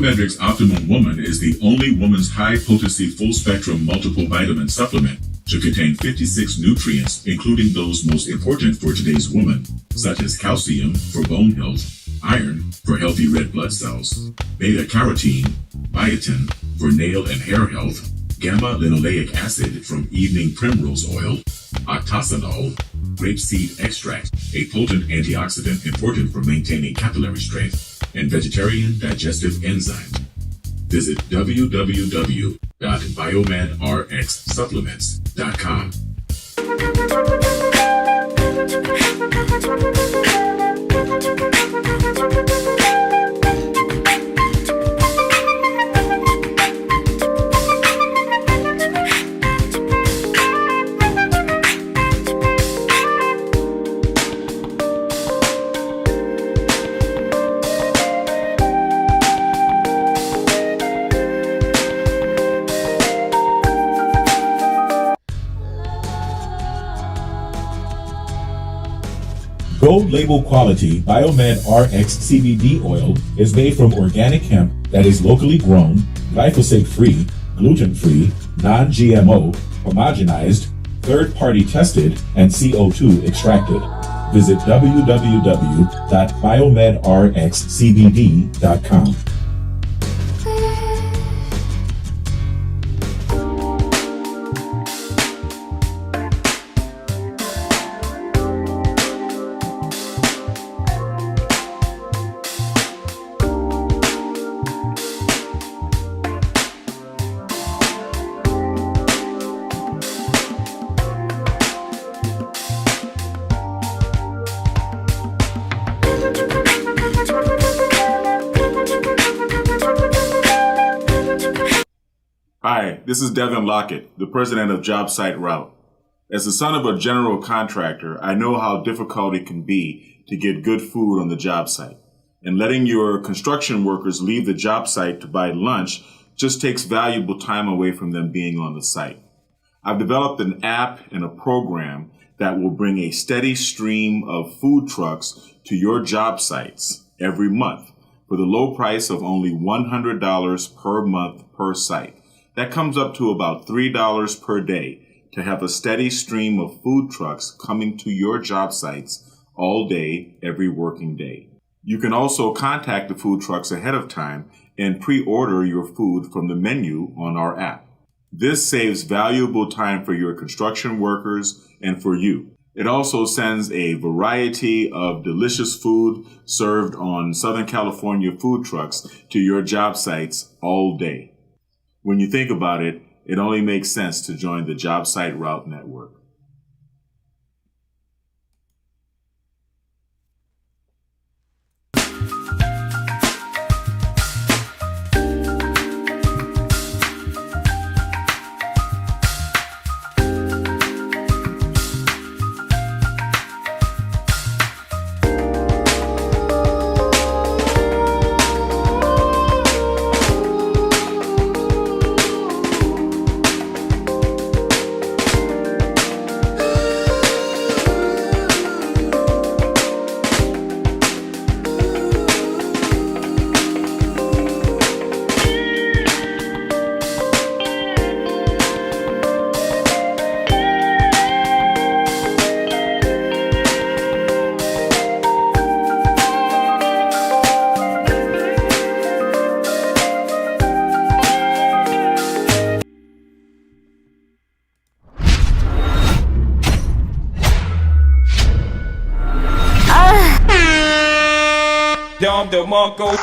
BiomedRx Optimum Woman is the only woman's high-potency full-spectrum multiple vitamin supplement to contain 56 nutrients, including those most important for today's woman, such as calcium for bone health, iron for healthy red blood cells, beta-carotene, biotin for nail and hair health, gamma-linoleic acid from evening primrose oil, octasanol, grapeseed extract, a potent antioxidant important for maintaining capillary strength, and vegetarian digestive enzymes. Visit www.biomedrxsupplements.com. Gold label quality BiomedRx CBD oil is made from organic hemp that is locally grown, glyphosate-free, gluten-free, non-GMO, homogenized, third-party tested, and CO2 extracted. Visit www.biomedrxcbd.com. Hi, this is Devin Lockett, the president of JobSite Route. As the son of a general contractor, I know how difficult it can be to get good food on the job site. And letting your construction workers leave the job site to buy lunch just takes valuable time away from them being on the site. I've developed an app and a program that will bring a steady stream of food trucks to your job sites every month for the low price of only $100 per month per site. That comes up to about $3 per day to have a steady stream of food trucks coming to your job sites all day, every working day. You can also contact the food trucks ahead of time and pre-order your food from the menu on our app. This saves valuable time for your construction workers and for you. It also sends a variety of delicious food served on Southern California food trucks to your job sites all day. When you think about it, it only makes sense to join the JobSite Route Network. Dom DeMarco.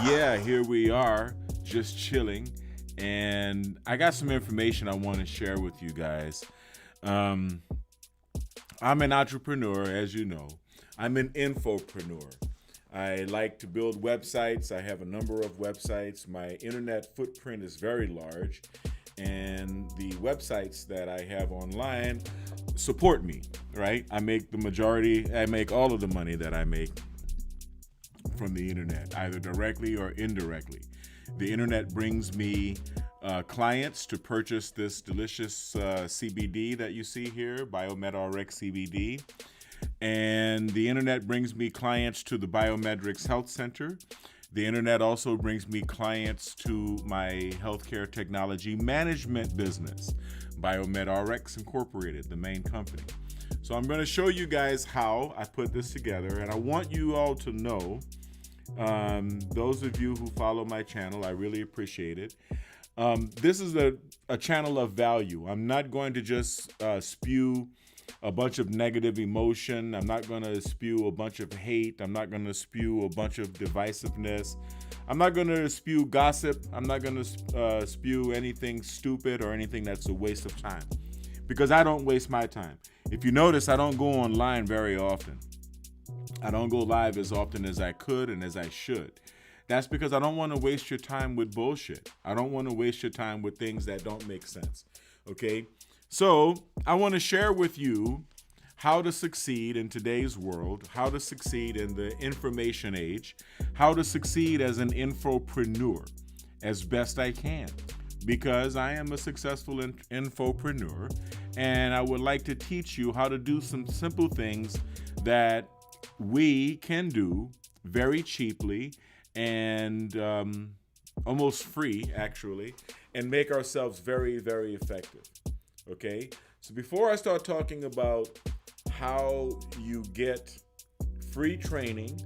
Yeah, here we are, just chilling, and I got some information I want to share with you guys. I'm an entrepreneur, as you know. I'm an infopreneur. I like to build websites. I have a number of websites. My internet footprint is very large, and the websites that I have online support me, right? I make all of the money that I make from the internet, either directly or indirectly. The internet brings me clients to purchase this delicious CBD that you see here, BiomedRx CBD. And the internet brings me clients to the BiomedRx Health Center. The internet also brings me clients to my healthcare technology management business, BiomedRx Incorporated, the main company. So I'm going to show you guys how I put this together, and I want you all to know, those of you who follow my channel, I really appreciate it. This is a channel of value. I'm not going to just spew a bunch of negative emotion. I'm not going to spew a bunch of hate. I'm not going to spew a bunch of divisiveness. I'm not going to spew gossip. I'm not going to spew anything stupid or anything that's a waste of time, because I don't waste my time. If you notice, I don't go online very often. I don't go live as often as I could and as I should. That's because I don't want to waste your time with bullshit. I don't want to waste your time with things that don't make sense. Okay? So I want to share with you how to succeed in today's world, how to succeed in the information age, how to succeed as an infopreneur as best I can, because I am a successful infopreneur, and I would like to teach you how to do some simple things that we can do very cheaply and almost free, actually, and make ourselves very, very effective. Okay? So before I start talking about how you get free training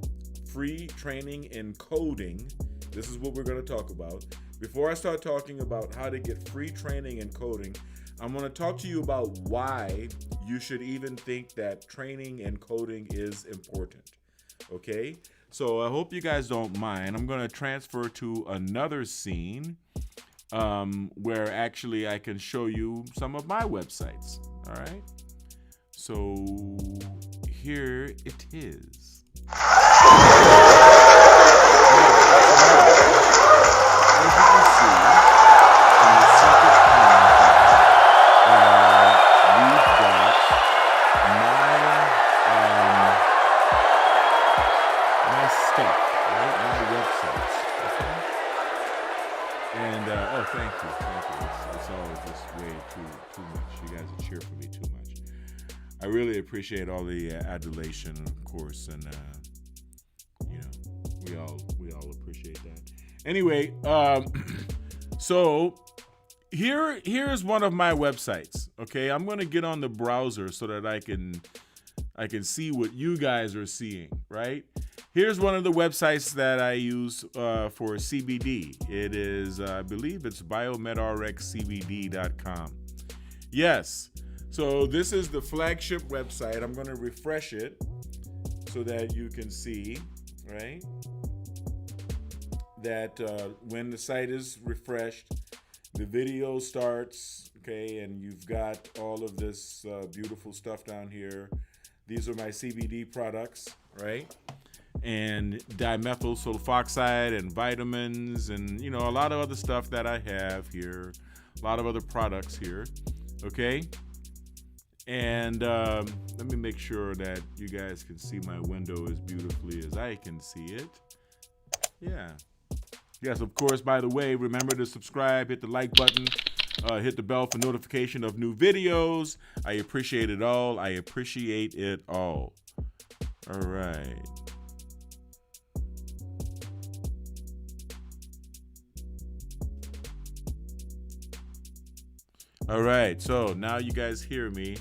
in coding, this is what we're going to talk about. Before I start talking about how to get free training in coding, I'm going to talk to you about why you should even think that training in coding is important. Okay? So I hope you guys don't mind. I'm going to transfer to another scene where actually I can show you some of my websites. All right? So here it is. As you can see, in the second panel here, we've got my stuff, right? My websites. Okay? And thank you. It's always just way too much. You guys are cheering for me too much. I really appreciate all the adulation, of course, and we all appreciate that. Anyway, so here's one of my websites. Okay, I'm going to get on the browser so that I can see what you guys are seeing. Right? Here's one of the websites that I use for CBD. It is, I believe it's BiomedRxCBD.com. Yes. So this is the flagship website. I'm going to refresh it so that you can see, right, that when the site is refreshed, the video starts, okay, and you've got all of this beautiful stuff down here. These are my CBD products, right? And dimethyl sulfoxide and vitamins and, a lot of other stuff that I have here, a lot of other products here, okay? And let me make sure that you guys can see my window as beautifully as I can see it. Yeah. Yes, of course, by the way, remember to subscribe, hit the like button, hit the bell for notification of new videos. I appreciate it all. All right. All right, so now you guys hear me.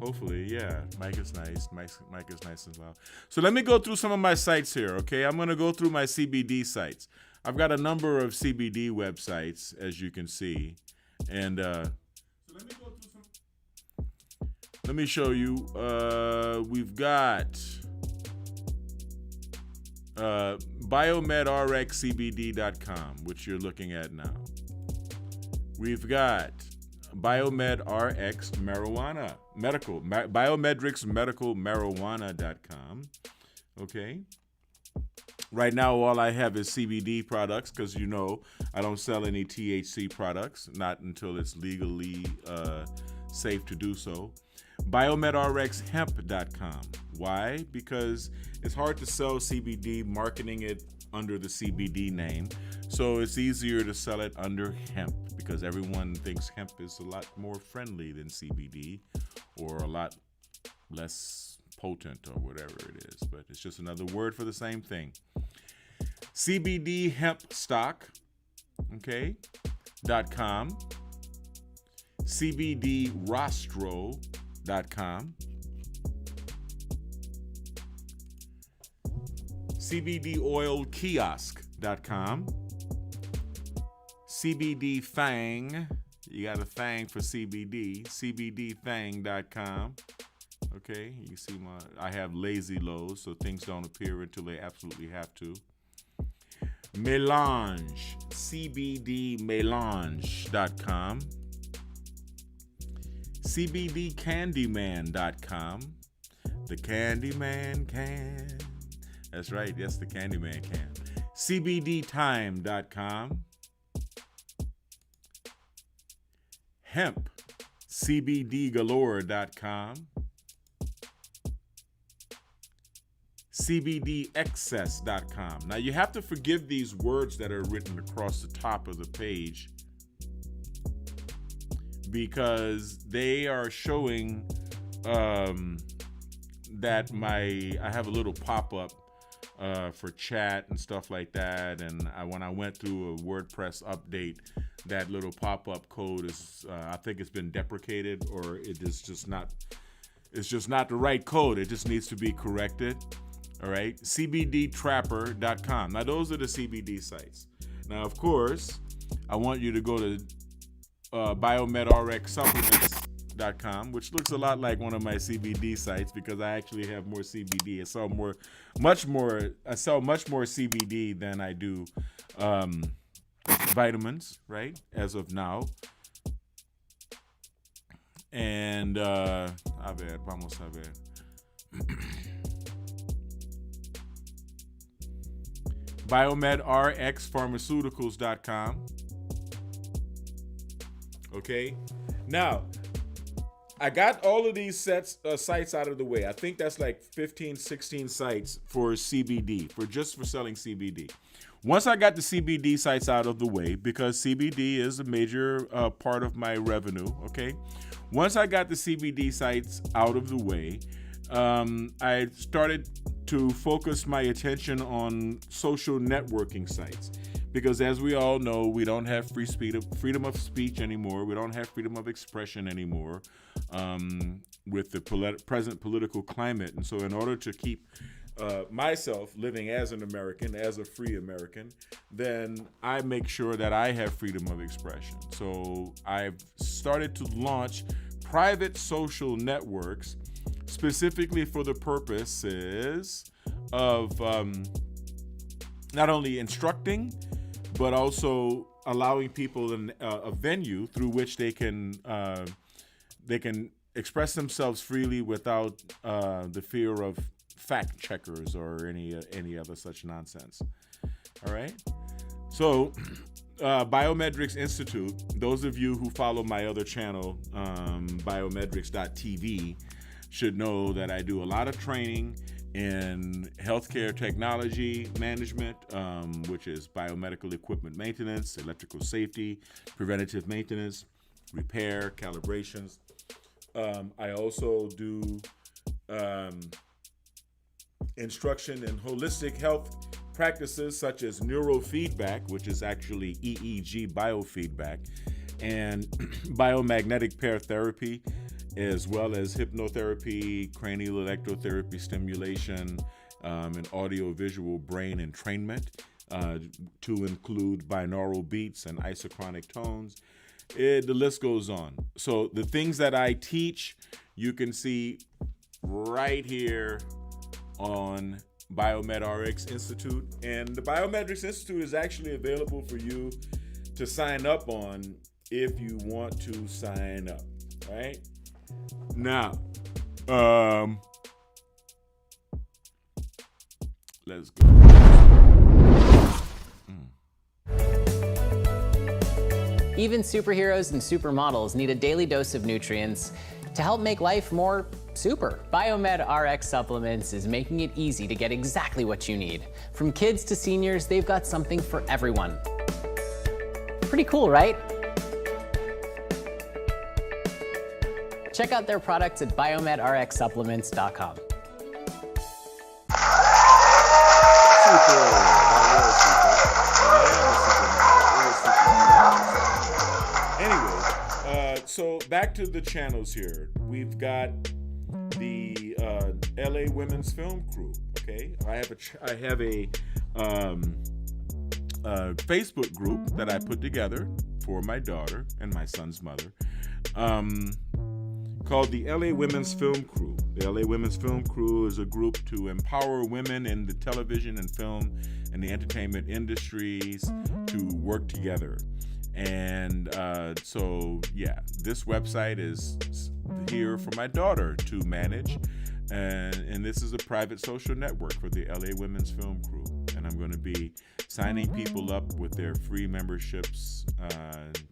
Hopefully, yeah. Mic is nice. Mic is nice and loud. So let me go through some of my sites here, okay? I'm going to go through my CBD sites. I've got a number of CBD websites, as you can see. And so let me go through some. Let me show you. We've got BiomedRxCBD.com, which you're looking at now. We've got BiomedRx Marijuana, BiomedRx Medical Marijuana.com. Okay. Right now, all I have is CBD products because, I don't sell any THC products, not until it's legally safe to do so. BiomedRxHemp.com. Why? Because it's hard to sell CBD, marketing it under the CBD name. So it's easier to sell it under hemp because everyone thinks hemp is a lot more friendly than CBD or a lot less potent or whatever it is. But it's just another word for the same thing. CBD hemp stock, okay, .com. CBDrostro.com. CBDoilkiosk.com. CBD Fang, you got a thang for CBD, CBDthang.com. Okay, you see I have lazy lows, so things don't appear until they absolutely have to. Melange, CBDmelange.com. CBDcandyman.com. The Candyman can. That's right, yes, the Candyman can. CBDtime.com. Hemp, CBDgalore.com. CBDexcess.com. Now you have to forgive these words that are written across the top of the page because they are showing that I have a little pop-up for chat and stuff like that, and when I went through a WordPress update, that little pop-up code is I think it's been deprecated, or it is just not. It's just not the right code. It just needs to be corrected. All right, CBDtrapper.com. Now those are the CBD sites. Now of course, I want you to go to BiomedRxSupplements.com, which looks a lot like one of my CBD sites because I actually have more CBD. I sell much more CBD than I do vitamins, right? As of now. And vamos a ver. BiomedRxPharmaceuticals.com. Okay, now I got all of these sites out of the way. I think that's like 15, 16 sites for CBD, for selling CBD. Once I got the CBD sites out of the way, because CBD is a major part of my revenue, okay? Once I got the CBD sites out of the way, I started to focus my attention on social networking sites. Because as we all know, we don't have freedom of speech anymore. We don't have freedom of expression anymore with the present political climate. And so in order to keep myself living as an American, as a free American, then I make sure that I have freedom of expression. So I've started to launch private social networks specifically for the purposes of not only instructing, but also allowing people a venue through which they can express themselves freely without the fear of fact checkers or any other such nonsense. All right. So BiomedRx Institute, those of you who follow my other channel, BiomedRx.tv, should know that I do a lot of training in healthcare technology management, which is biomedical equipment maintenance, electrical safety, preventative maintenance, repair, calibrations. I also do instruction in holistic health practices such as neurofeedback, which is actually EEG biofeedback, and biomagnetic pair therapy, as well as hypnotherapy, cranial electrotherapy stimulation, and audio-visual brain entrainment, to include binaural beats and isochronic tones. The list goes on. So the things that I teach, you can see right here on BiomedRx Institute. And the BiomedRx Institute is actually available for you to sign up on if you want to sign up, right? Now, let's go. Even superheroes and supermodels need a daily dose of nutrients to help make life more Super. BiomedRx Supplements is making it easy to get exactly what you need. From kids to seniors, they've got something for everyone. Pretty cool, right? Check out their products at biomedrxsupplements.com. Anyway, so back to the channels here. We've got the LA Women's Film Crew. Okay, I have a Facebook group that I put together for my daughter and my son's mother, called the LA Women's Film Crew. The LA Women's Film Crew is a group to empower women in the television and film and the entertainment industries to work together. And so, yeah, this website is here for my daughter to manage. And this is a private social network for the LA Women's Film Crew. And I'm going to be signing people up with their free memberships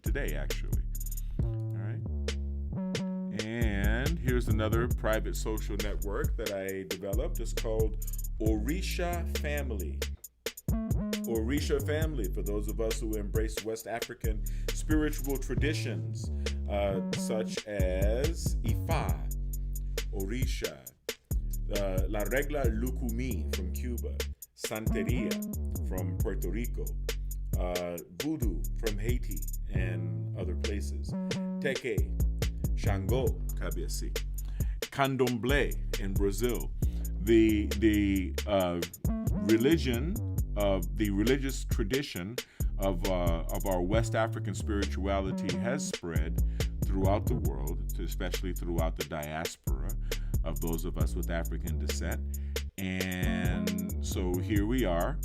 today, actually. All right. And here's another private social network that I developed. It's called Orisha Family. Orisha Family, for those of us who embrace West African spiritual traditions, such as Ifa, Orisha, La Regla Lukumi from Cuba, Santeria from Puerto Rico, Voodoo from Haiti and other places, Teke, Shango, Cabeça, Candomblé in Brazil. The religious tradition of our West African spirituality has spread throughout the world, especially throughout the diaspora of those of us with African descent. And so here we are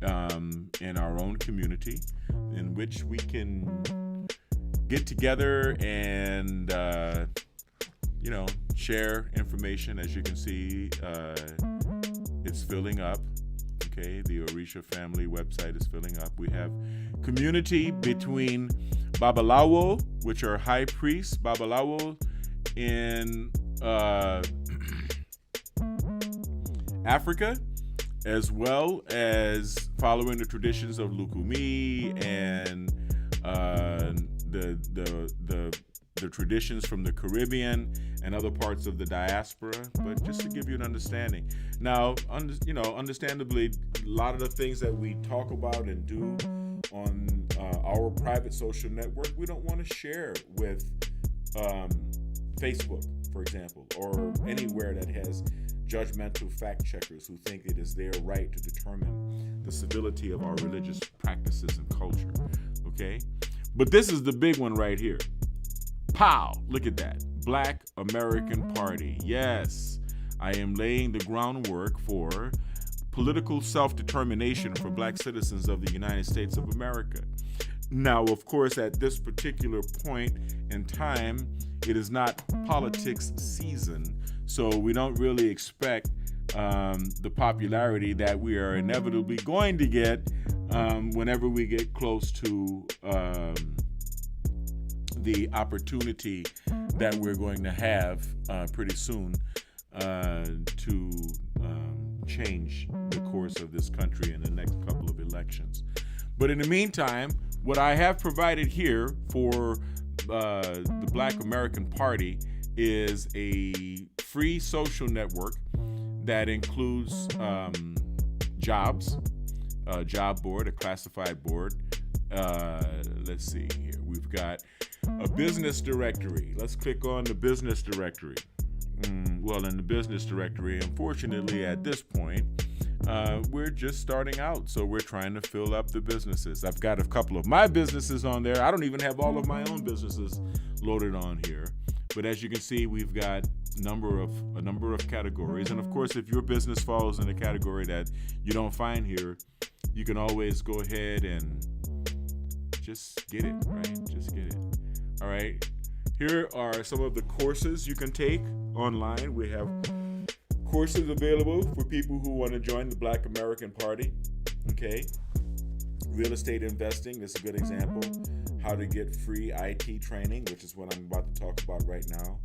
in our own community in which we can get together and share information. As you can see, it's filling up. Okay, the Orisha Family website is filling up. We have community between Babalawo, which are high priests, Babalawo in Africa, as well as following the traditions of Lukumi and the traditions from the Caribbean and other parts of the diaspora, but just to give you an understanding. Now, understandably, a lot of the things that we talk about and do on our private social network, we don't want to share with Facebook, for example, or anywhere that has judgmental fact checkers who think it is their right to determine the civility of our religious practices and culture. Okay? But this is the big one right here. Pow! Look at that. Black American Party. Yes, I am laying the groundwork for political self-determination for black citizens of the United States of America. Now, of course, at this particular point in time, it is not politics season, so we don't really expect the popularity that we are inevitably going to get whenever we get close to the opportunity that we're going to have pretty soon to change the course of this country in the next couple of elections. But in the meantime, what I have provided here for the Black American Party is a free social network that includes jobs, a job board, a classified board. Let's see here. We've got a business directory. Let's click on the business directory. Well, in the business directory, unfortunately, at this point, we're just starting out, so we're trying to fill up the businesses. I've got a couple of my businesses on there. I don't even have all of my own businesses loaded on here. But as you can see, we've got a number of categories. And of course, if your business falls in a category that you don't find here, you can always go ahead and just get it, right? Just get it. All right. Here are some of the courses you can take online. We have courses available for people who want to join the Black American Party. Okay. Real estate investing is a good example. How to get free IT training, which is what I'm about to talk about right now.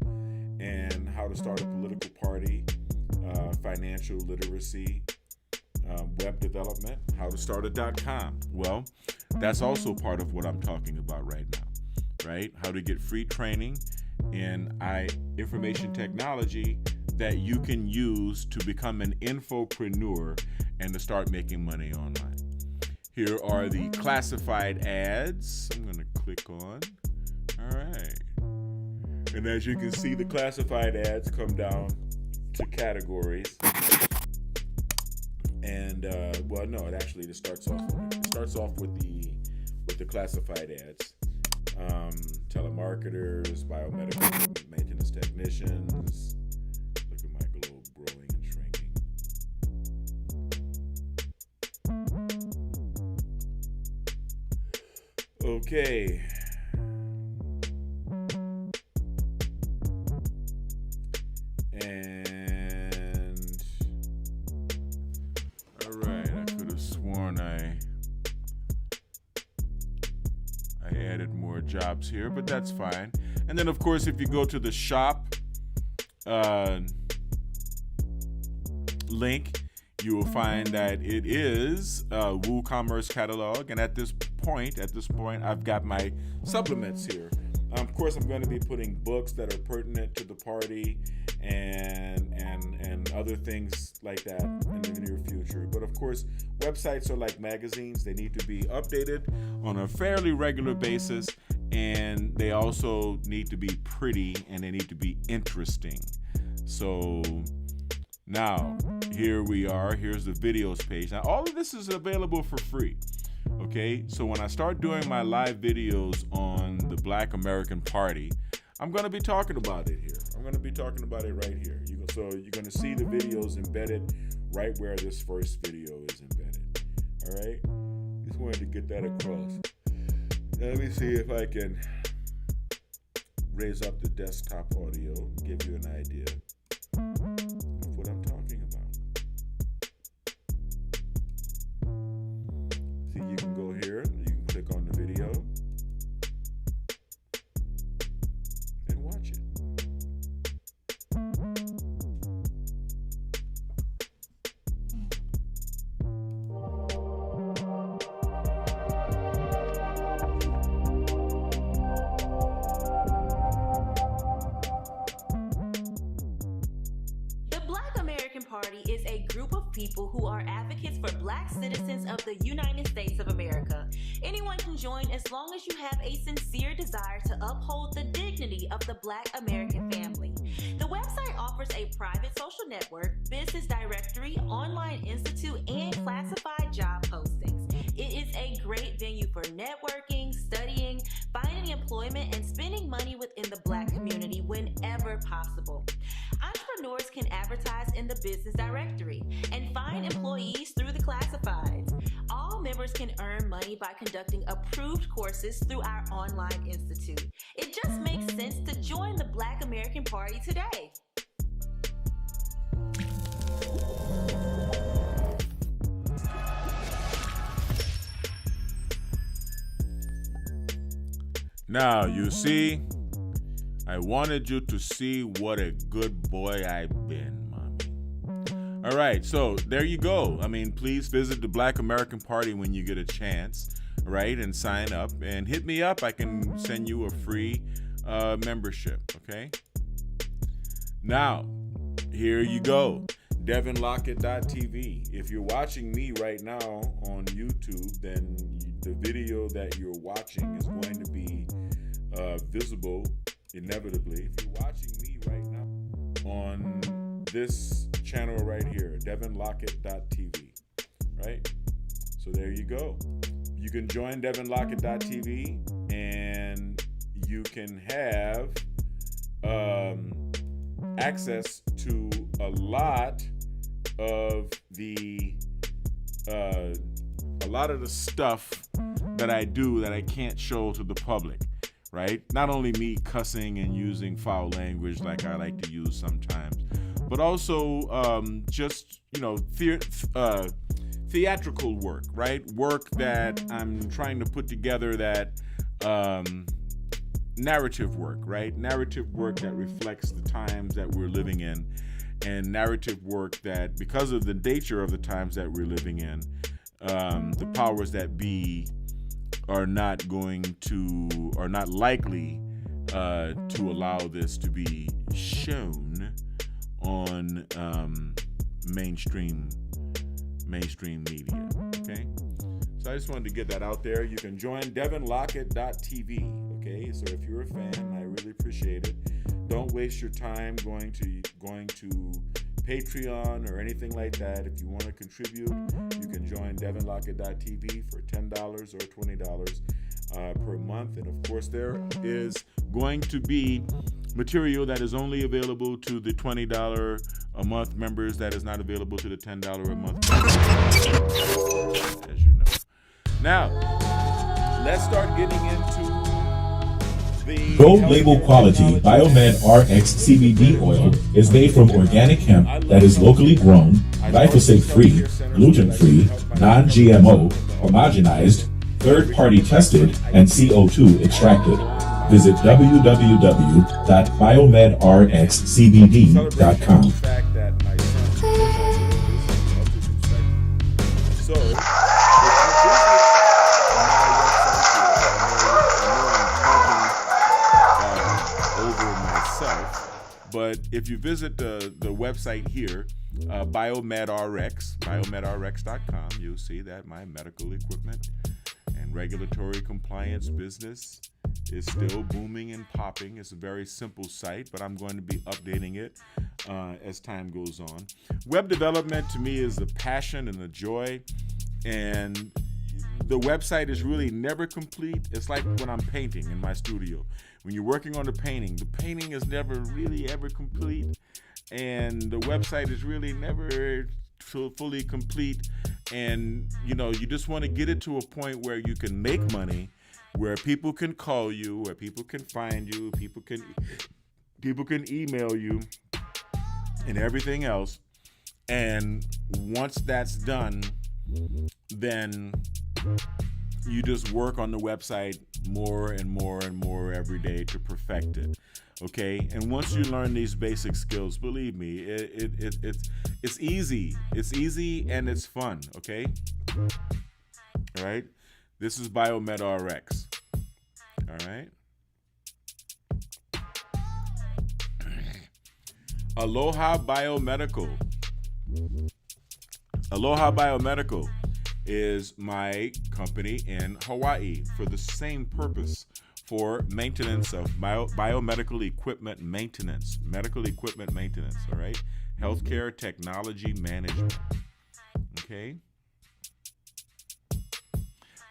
and how to start a political party, financial literacy, web development, how to start a .com. Well, that's also part of what I'm talking about right now, right? How to get free training in information technology that you can use to become an infopreneur and to start making money online. Here are the classified ads. I'm going to click on. All right. And as you can see, the classified ads come down to categories. And well, no, it actually starts off with the classified ads. Telemarketers, biomedical maintenance technicians. Look at my globe growing and shrinking. Okay. And all right, I could have sworn I added more jobs here, but that's fine. And then, of course, if you go to the shop link, you will find that it is a WooCommerce catalog. And at this point, I've got my supplements here. Of course, I'm going to be putting books that are pertinent to the party and other things like that in the near future. But of course, websites are like magazines. They need to be updated on a fairly regular basis, and they also need to be pretty and they need to be interesting. So now, here we are. Here's the videos page. Now, all of this is available for free. Okay, so when I start doing my live videos on the Black American Party, I'm going to be talking about it here. I'm going to be talking about it right here. So you're going to see the videos embedded right where this first video is embedded. All right, just wanted to get that across. Let me see if I can raise up the desktop audio and give you an idea of what I'm talking about. See, you can go here, you can click on the video and watch it. Party is a group of people who are advocates for Black citizens of the United States of America. Anyone can join as long as you have a sincere desire to uphold the dignity of the Black American family. The website offers a private social network, business directory, online institute, and classified job postings. It is a great venue for networking, studying, finding employment, and spending money within the Black community whenever possible. Entrepreneurs can advertise in the business directory and find employees through the classifieds. All members can earn money by conducting approved courses through our online institute. It just makes sense to join the Black American Party today. Now, you see, I wanted you to see what a good boy I've been, mommy. All right, so there you go. I mean, please visit the Black American Party when you get a chance, right? And sign up and hit me up. I can send you a free membership, okay? Now, here you go. DevinLockett.tv. If you're watching me right now on YouTube, then the video that you're watching is going to be visible inevitably. If you're watching me right now on this channel right here, DevinLockett.tv, right? So there you go. You can join DevinLockett.tv and you can have access to a lot of the stuff that I do that I can't show to the public, right? Not only me cussing and using foul language like I like to use sometimes, but also just, theatrical work, right? Work that I'm trying to put together that narrative work, right? Narrative work that reflects the times that we're living in, and narrative work that, because of the nature of the times that we're living in, the powers that be are not likely to allow this to be shown on mainstream media. Okay, so I just wanted to get that out there. You can join DevinLockett.tv. Okay, so if you're a fan, I really appreciate it. Don't waste your time going to Patreon or anything like that. If you want to contribute, you can join DevinLockett.tv for $10 or $20 per month. And of course, there is going to be material that is only available to the $20 a month members that is not available to the $10 a month members, as you know. Now, let's start getting into the Gold label quality BiomedRx CBD oil is made from organic hemp that is locally grown, glyphosate-free, gluten-free, non-GMO, homogenized, third-party tested, and CO2 extracted. Visit www.biomedrxcbd.com. But if you visit the website here, BiomedRx.com, you'll see that my medical equipment and regulatory compliance business is still booming and popping. It's a very simple site, but I'm going to be updating it as time goes on. Web development to me is a passion and a joy, and the website is really never complete. It's like when I'm painting in my studio. When you're working on the painting is never really ever complete, and the website is really never fully complete. And you just want to get it to a point where you can make money, where people can call you, where people can find you, people can email you, and everything else. And once that's done, then you just work on the website more and more and more every day to perfect it. Okay, and once you learn these basic skills, believe me, it's easy. It's easy and it's fun. Okay, all right. This is BiomedRx. All right. Aloha Biomedical. Aloha Biomedical is my company in Hawaii for the same purpose, for maintenance of biomedical equipment maintenance, medical equipment maintenance, all right? Healthcare technology management, okay?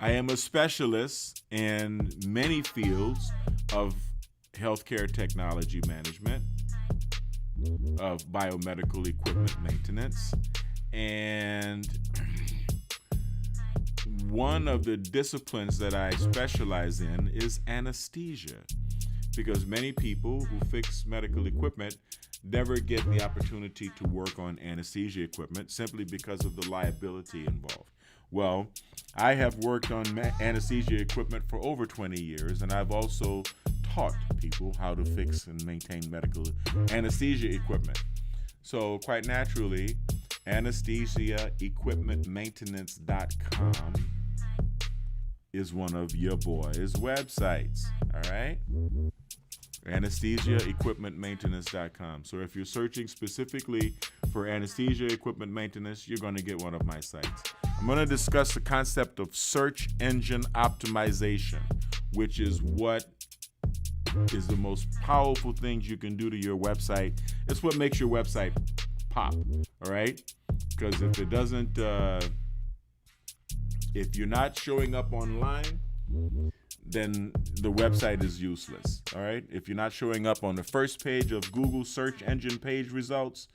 I am a specialist in many fields of healthcare technology management, of biomedical equipment maintenance, and one of the disciplines that I specialize in is anesthesia, because many people who fix medical equipment never get the opportunity to work on anesthesia equipment simply because of the liability involved. Well, I have worked on anesthesia equipment for over 20 years, and I've also taught people how to fix and maintain medical anesthesia equipment. So quite naturally, anesthesiaequipmentmaintenance.com is one of your boys' websites, all right? Anesthesiaequipmentmaintenance.com. So if you're searching specifically for anesthesia equipment maintenance, you're going to get one of my sites. I'm going to discuss the concept of search engine optimization, which is what is the most powerful things you can do to your website. It's what makes your website pop, all right? Because if it doesn't, if you're not showing up online, then the website is useless, all right? If you're not showing up on the first page of Google search engine page results,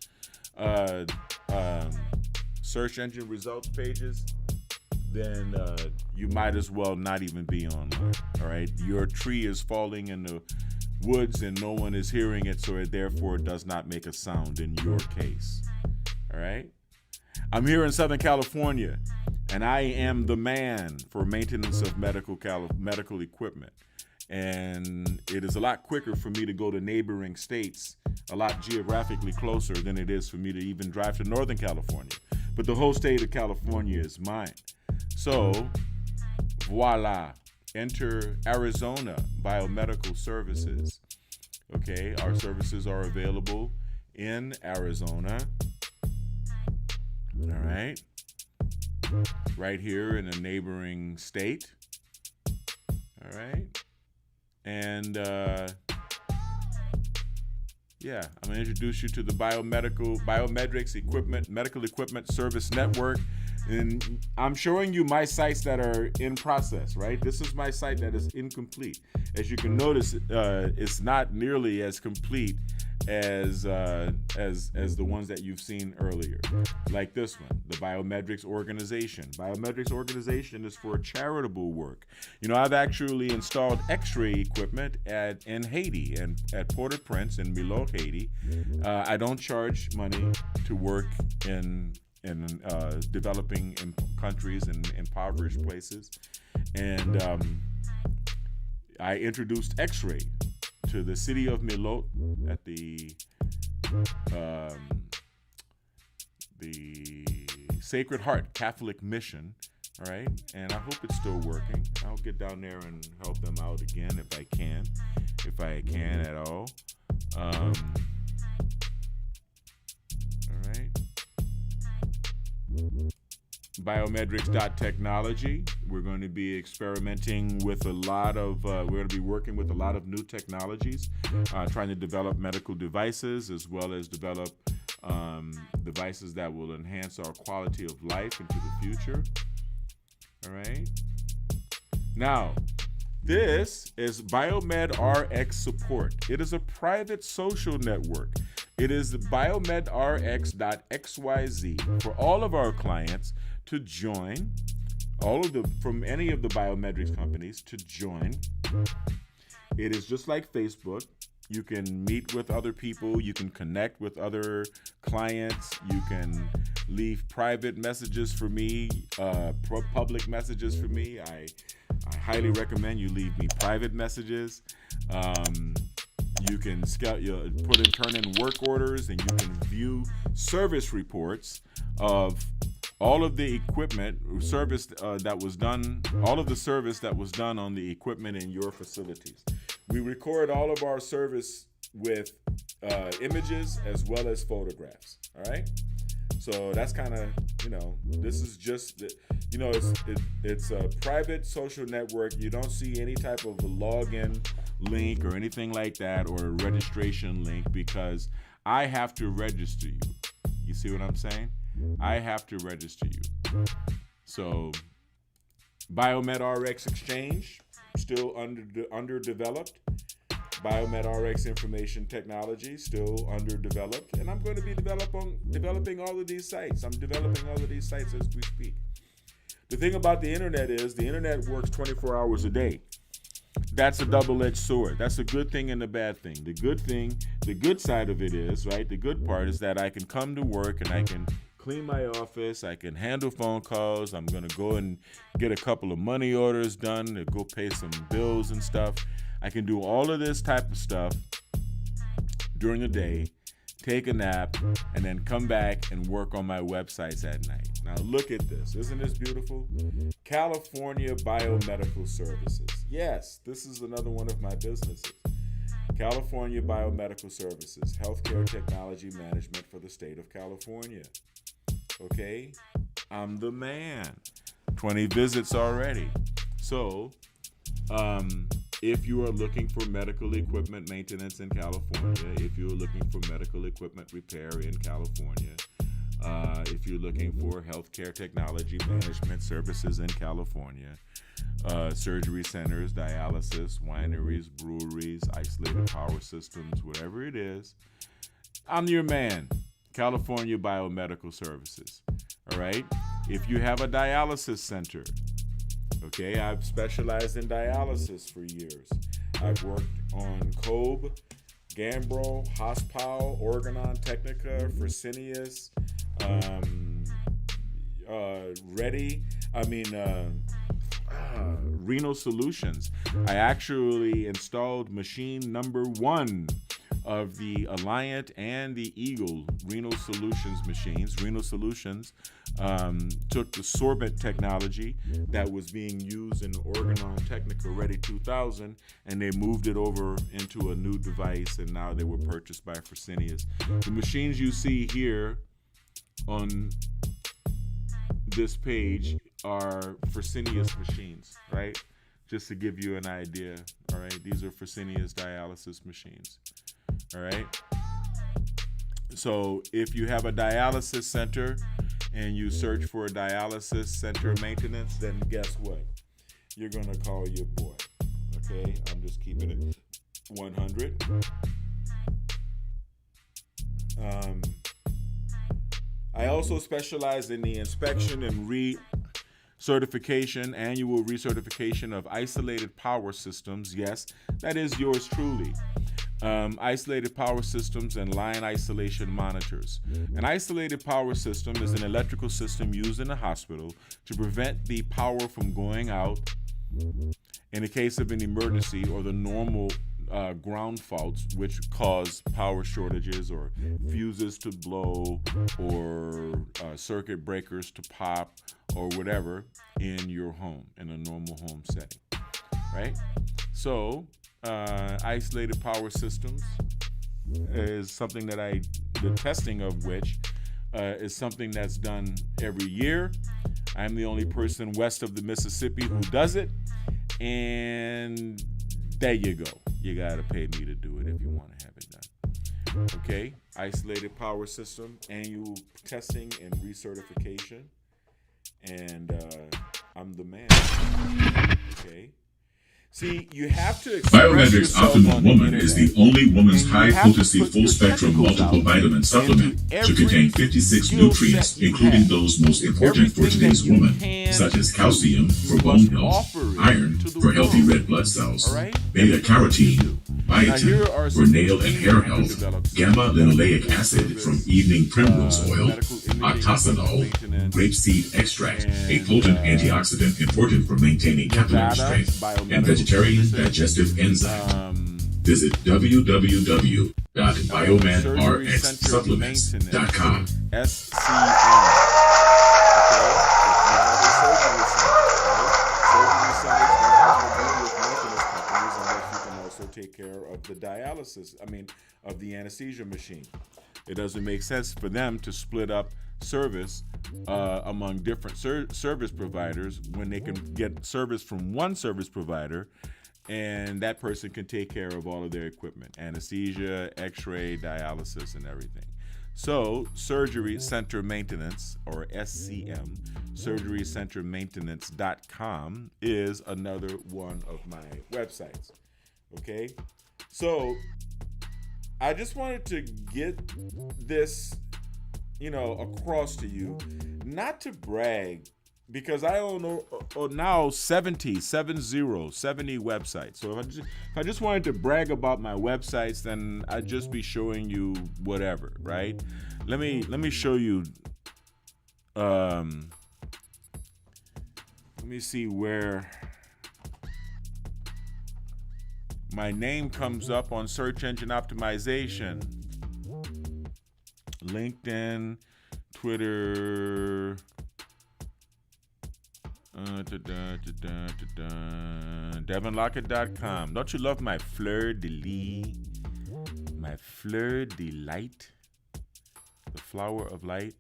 search engine results pages, then you might as well not even be online, all right? Your tree is falling in the woods and no one is hearing it, so it therefore does not make a sound in your case, all right? I'm here in Southern California, and I am the man for maintenance of medical equipment. And it is a lot quicker for me to go to neighboring states, a lot geographically closer than it is for me to even drive to Northern California. But the whole state of California is mine. So, voila. Enter Arizona Biomedical Services. Okay, our services are available in Arizona. All right. Right here in a neighboring state. All right. And yeah, I'm gonna introduce you to the BiomedRx Medical Equipment Service Network. And I'm showing you my sites that are in process, right? This is my site that is incomplete. As you can notice, it's not nearly as complete as the ones that you've seen earlier, like this one, the BiomedRx Organization. BiomedRx Organization is for charitable work. You know, I've actually installed X-ray equipment in Haiti and at Port-au-Prince in Milo, Haiti. I don't charge money to work in developing countries and impoverished places. And I introduced X-ray to the city of Milot at the Sacred Heart Catholic Mission. All right, and I hope it's still working. I'll get down there and help them out again if I can at all. All right. BiomedRx.technology. We're going to be experimenting with we're going to be working with a lot of new technologies, trying to develop medical devices as well as develop devices that will enhance our quality of life into the future. All right. Now, this is BiomedRx Support. It is a private social network. It is BiomedRx.xyz for all of our clients to join, from any of the BiomedRx companies to join. It is just like Facebook. You can meet with other people. You can connect with other clients. You can leave private messages for me, public messages for me. I highly recommend you leave me private messages. You can turn in work orders, and you can view service reports of all of the equipment service that was done, all of the service that was done on the equipment in your facilities. We record all of our service with images as well as photographs. All right. So that's kind of, this is just, it's a private social network. You don't see any type of a login link or anything like that, or a registration link, because I have to register you. You see what I'm saying? I have to register you. So BiomedRx Exchange, still underdeveloped. BiomedRx Information Technology, still underdeveloped. And I'm going to be developing all of these sites. I'm developing all of these sites as we speak. The thing about the internet is the internet works 24 hours a day. That's a double-edged sword. That's a good thing and a bad thing. The good side of it is, right, the good part is that I can come to work and I can clean my office, I can handle phone calls, I'm going to go and get a couple of money orders done to go pay some bills and stuff. I can do all of this type of stuff during the day, take a nap, and then come back and work on my websites at night. Now look at this. Isn't this beautiful? California Biomedical Services. Yes, this is another one of my businesses. California Biomedical Services, healthcare technology management for the state of California. Okay, I'm the man. 20 visits already. So, if you are looking for medical equipment maintenance in California, if you're looking for medical equipment repair in California, if you're looking for healthcare technology management services in California, surgery centers, dialysis, wineries, breweries, isolated power systems, whatever it is, I'm your man. California Biomedical Services. All right. If you have a dialysis center, okay, I've specialized in dialysis for years. I've worked on Kobe, Gambro, Hospal, Organon Technica, Fresenius, Renal Solutions. I actually installed machine number 1 of the Alliant and the Eagle Renal Solutions machines. Renal Solutions took the sorbent technology that was being used in the Organon Technica Ready 2000, and they moved it over into a new device, and now they were purchased by Fresenius. The machines you see here on this page are Fresenius machines, right? Just to give you an idea, all right? These are Fresenius dialysis machines, all right? So if you have a dialysis center and you search for a dialysis center maintenance, then guess what? You're gonna call your boy, okay? I'm just keeping it 100. I also specialize in the inspection and annual recertification of isolated power systems. Yes, that is yours truly. Isolated power systems and line isolation monitors. An isolated power system is an electrical system used in a hospital to prevent the power from going out in the case of an emergency or the normal ground faults, which cause power shortages or fuses to blow or circuit breakers to pop or whatever in your home, in a normal home setting, right? So isolated power systems is something that the testing of which is something that's done every year. I'm the only person west of the Mississippi who does it, and there you go. You gotta pay me to do it if you want to have it done. Okay, isolated power system, annual testing and recertification, and I'm the man. Okay. See, you have to express BiomedRx yourself Optimal on the Woman is the internet. only woman's And you high have to potency put full your spectrum testicles multiple out vitamin supplement into to every contain 56 skill nutrients, set you including have. those most important for Everything today's that you woman, can, such as calcium for you bone must health, offer it iron to the for healthy world. red blood cells, All right? beta carotene, Now, here are biotin some for nail and hair things health, developed gamma linoleic acid from evening primrose oil, medical imaging, octosanol, maintenance, grapeseed extract, a and, potent antioxidant important for maintaining capillary Nevada, strength, and biomedical vegetarian services, digestive enzyme. Visit www.biomedrxsupplements.com. SCM. Take care of the of the anesthesia machine. It doesn't make sense for them to split up service among different service providers when they can get service from one service provider, and that person can take care of all of their equipment, anesthesia, x-ray, dialysis, and everything. So, Surgery Center Maintenance, or SCM, surgerycentermaintenance.com is another one of my websites. Okay? So, I just wanted to get this, across to you, not to brag, because I own now 70 websites. So if I just wanted to brag about my websites, then I'd just be showing you whatever, right? Let me show you. Let me see where my name comes up on search engine optimization. LinkedIn, Twitter. DevinLockett.com. Don't you love my fleur de lis? My fleur de light? The flower of light?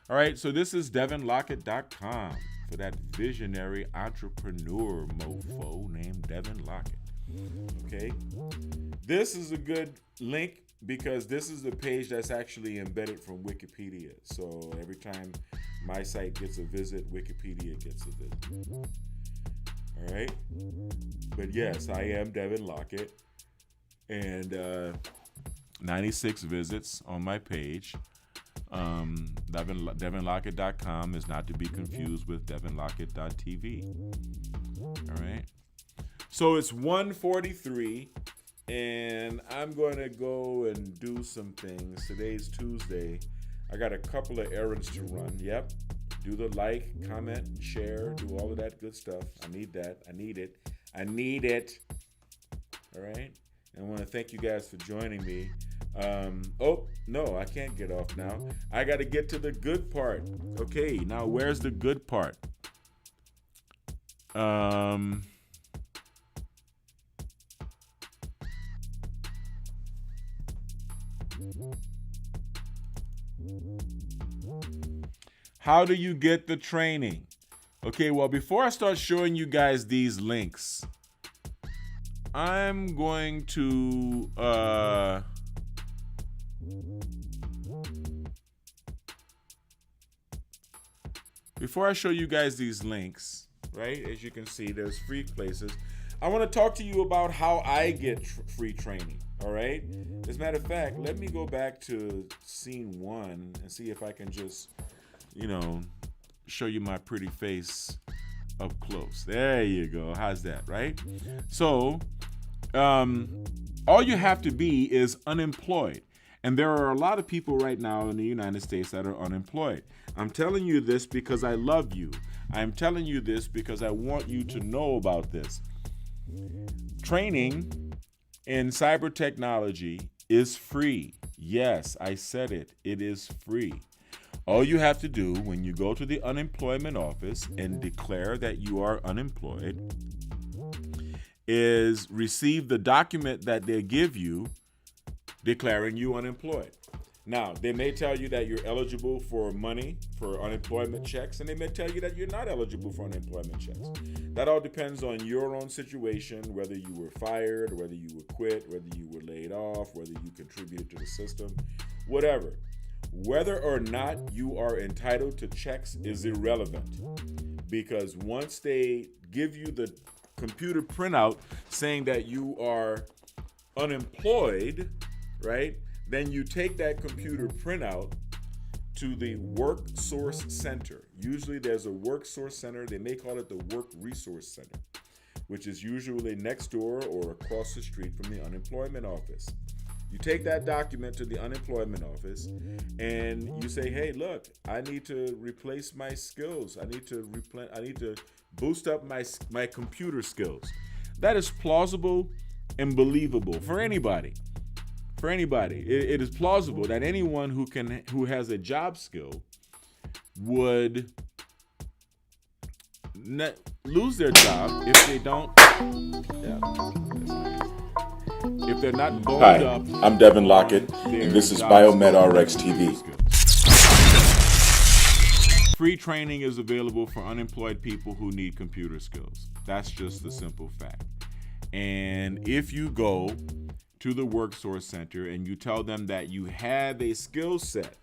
All right, so this is DevinLockett.com for that visionary entrepreneur mofo named Devin Lockett. Okay? This is a good link because this is the page that's actually embedded from Wikipedia. So every time my site gets a visit, Wikipedia gets a visit. All right? But yes, I am Devin Lockett. And 96 visits on my page. DevinLockett.com is not to be confused with DevinLockett.tv. All right? So it's 1:43, and I'm going to go and do some things. Today's Tuesday. I got a couple of errands to run. Yep, Do the like, comment, share, do all of that good stuff. I need that. I need it. All right. And I want to thank you guys for joining me. Oh, no, I can't get off now. I got to get to the good part. Okay, now where's the good part? How do you get the training? Okay, well, before I start showing you guys these links, I'm going to before I show you guys these links, right? As you can see, there's free places. I want to talk to you about how I get free training, all right? As a matter of fact, let me go back to scene 1 and see if I can just, show you my pretty face up close. There you go. How's that, right? So, all you have to be is unemployed. And there are a lot of people right now in the United States that are unemployed. I'm telling you this because I love you. I'm telling you this because I want you to know about this. Training in cyber technology is free. Yes, I said it. It is free. All you have to do when you go to the unemployment office and declare that you are unemployed is receive the document that they give you declaring you unemployed. Now, they may tell you that you're eligible for money, for unemployment checks, and they may tell you that you're not eligible for unemployment checks. That all depends on your own situation, whether you were fired, whether you were quit, whether you were laid off, whether you contributed to the system, whatever. Whether or not you are entitled to checks is irrelevant, because once they give you the computer printout saying that you are unemployed, right? Then you take that computer printout to the Work Source Center. Usually there's a Work Source Center. They may call it the Work Resource Center, which is usually next door or across the street from the unemployment office. You take that document to the unemployment office and you say, hey, look, I need to replace my skills. I need to boost up my computer skills. That is plausible and believable for anybody. For anybody, it is plausible that anyone who has a job skill would lose their job if they don't. If they're not boned up. Hi, I'm Devin Lockett, and this is BiomedRx TV. Free training is available for unemployed people who need computer skills. That's just the simple fact. And if you go to the Work Source Center and you tell them that you have a skill set,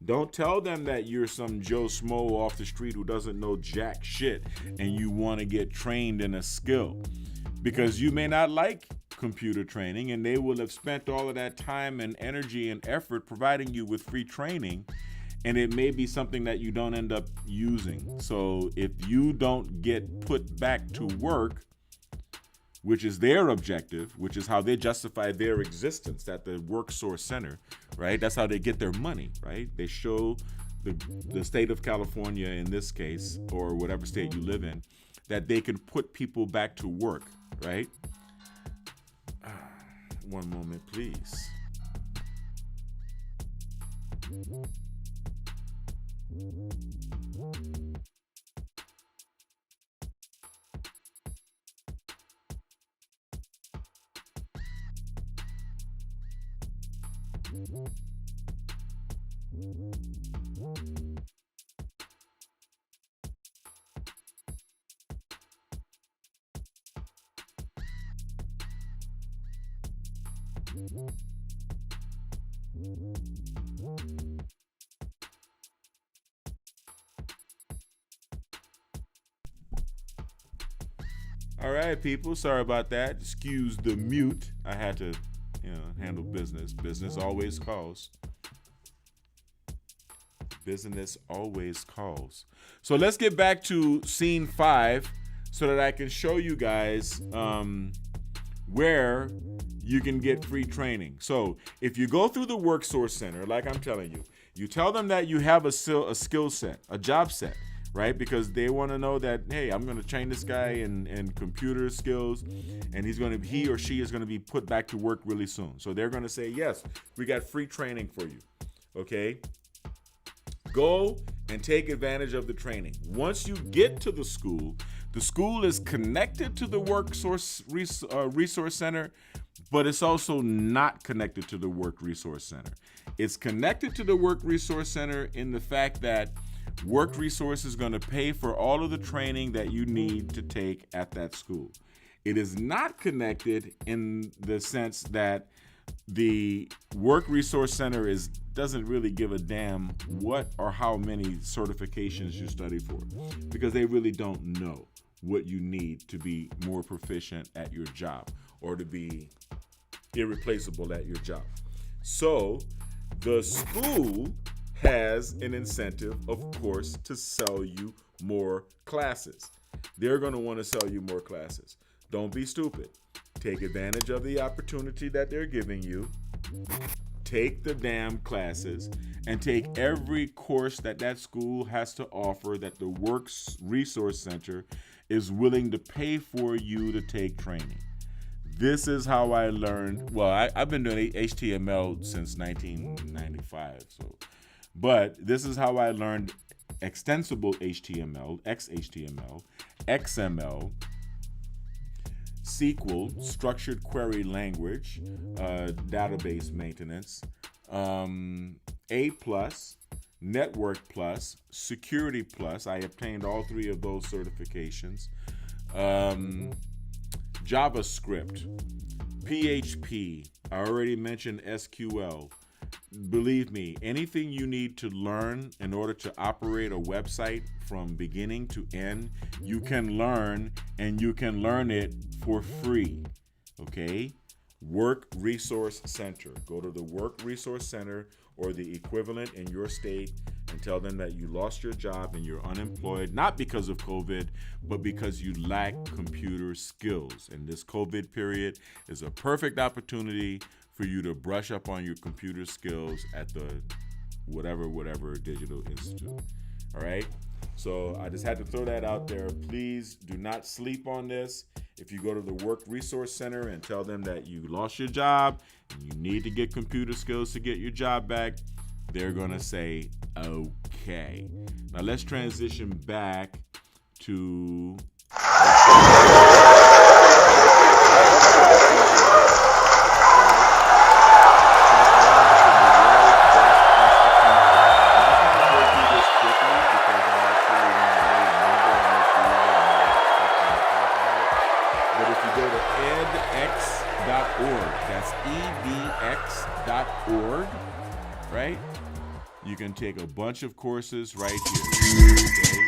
don't tell them that you're some Joe Schmo off the street who doesn't know jack shit and you want to get trained in a skill, because you may not like computer training and they will have spent all of that time and energy and effort providing you with free training, and it may be something that you don't end up using. So if you don't get put back to work, which is their objective, which is how they justify their existence at the Work Source Center, right? That's how they get their money, right? They show the state of California in this case, or whatever state you live in, that they can put people back to work, right? One moment, please. All right, people, sorry about that. Excuse the mute. I had to, handle business. Business always calls. Business always calls. So let's get back to scene 5 so that I can show you guys where you can get free training. So if you go through the Work Source Center, like I'm telling you, you tell them that you have a skill set, a job set, right? Because they want to know that, hey, I'm going to train this guy in computer skills, and he or she is going to be put back to work really soon. So they're going to say, yes, we got free training for you. Okay? Go and take advantage of the training. Once you get to the school is connected to the Work Source Resource Center, but it's also not connected to the Work Resource Center. It's connected to the Work Resource Center in the fact that Work Resource is going to pay for all of the training that you need to take at that school. It is not connected in the sense that the Work Resource Center doesn't really give a damn what or how many certifications you study for, because they really don't know what you need to be more proficient at your job or to be irreplaceable at your job. So the school has an incentive, of course, to sell you more classes. They're going to want to sell you more classes. Don't be stupid. Take advantage of the opportunity that they're giving you. Take the damn classes and take every course that school has to offer that the Work Resource Center is willing to pay for you to take training. This is how I learned. Well, I've been doing HTML since 1995, but this is how I learned extensible HTML, XHTML, XML, SQL, structured query language, database maintenance, A+, Network Plus, Security Plus. I obtained all three of those certifications. JavaScript, PHP. I already mentioned SQL. Believe me, anything you need to learn in order to operate a website from beginning to end, you can learn, and you can learn it for free. Okay? Work Resource Center. Go to the Work Resource Center or the equivalent in your state and tell them that you lost your job and you're unemployed, not because of COVID, but because you lack computer skills. And this COVID period is a perfect opportunity for you to brush up on your computer skills at the whatever digital institute. All right? So I just had to throw that out there. Please do not sleep on this. If you go to the Work Resource Center and tell them that you lost your job and you need to get computer skills to get your job back, they're going to say, okay. Now let's transition back to... edx.org, right? You can take a bunch of courses right here. Okay?